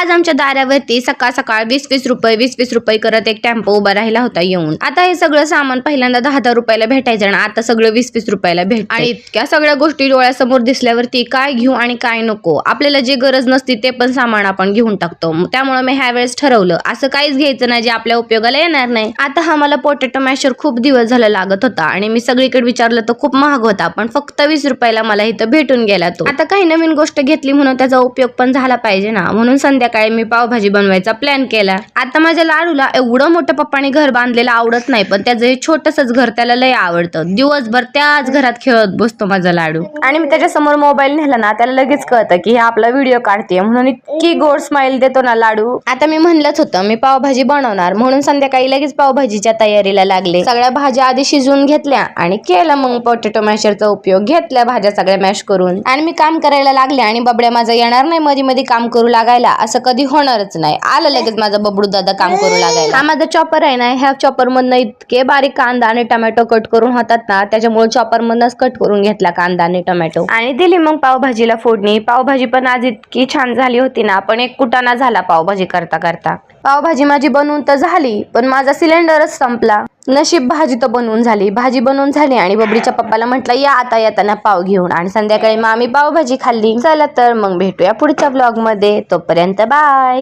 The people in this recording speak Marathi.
आज आमच्या दारावरती सकाळ सकाळ 20-20 रुपये 20-20 रुपये करत एक टेम्पो उभा राहिला होता येऊन. आता हे सगळं सामान पहिल्यांदा 10-10 रुपयाला भेटायचं आणि आता सगळं 20-20 रुपयाला भेटतं. आणि इतक्या सगळ्या गोष्टी डोळ्यासमोर दिसल्यावरती काय घेऊ आणि काय नको, आपल्याला जे गरज नसती ते पण सामान आपण घेऊन टाकतो. त्यामुळे मी ह्या वेळेस ठरवलं असं काहीच घ्यायचं नाही जे आपल्या उपयोगाला येणार नाही. आता हा मला पोटॅटो मॅशर खूप दिवस झाला लागत होता आणि मी सगळीकडे विचारलं तर खूप महाग होता, पण फक्त 20 रुपयाला मला इथं भेटून गेला तो. आता काही नवीन गोष्ट घेतली म्हणून त्याचा उपयोग पण झाला पाहिजे ना, म्हणून संध्याकाळी मी पावभाजी बनवायचा प्लॅन केला. आता माझ्या लाडूला एवढं मोठं पप्पाने घर बांधलेलं आवडत नाही, पण त्याचं हे छोटंसंच घर त्याला लय आवडतं. दिवसभर त्याच घरात खेळत बसतो माझा लाडू. आणि मी त्याच्या समोर मोबाईल नेला ना त्याला लगेच कळतं की हे आपला व्हिडिओ काढते, म्हणून इतकी गोड स्माइल देतो ना लाडू. आता मी म्हणलंच होतं मी पावभाजी बनवणार, म्हणून संध्याकाळी लगेच पावभाजीच्या तयारीला लागले. सगळ्या भाज्या आधी शिजवून घेतल्या आणि केला मग पोटॅटो मॅशरचा उपयोग. घेतल्या भाज्या सगळ्या मॅश करून आणि मी काम करायला लागले. आणि बबड्या माझा येणार नाही मध्ये मध्ये काम करू लागायला, असं कधी होणारच नाही. आलं लगेच माझा बबडू दादा काम करू लागायला. हा माझा चॉपर आहे ना, ह्या चॉपर मधनं इतके बारीक कांदा आणि टोमॅटो कट करून होतात ना, त्याच्यामुळे चॉपर मधनच कट करून घेतला कांदा आणि टोमॅटो आणि दिली मग पावभाजीला फोडणी. पावभाजी पण आज इतकी छान झाली होती ना, पण एक कुटाणा झाला पावभाजी करता करता. पावभाजी माझी बनवून तर झाली, पण माझा सिलेंडरच संपला. नशीब भाजी तर बनवून झाली. भाजी बनवून झाली आणि बबडीच्या पप्पाला म्हटलं या आता येताना पाव घेऊन, आणि संध्याकाळी मग आम्ही पावभाजी खाल्ली. चला तर मग भेटूया पुढच्या ब्लॉग मध्ये, तोपर्यंत बाय.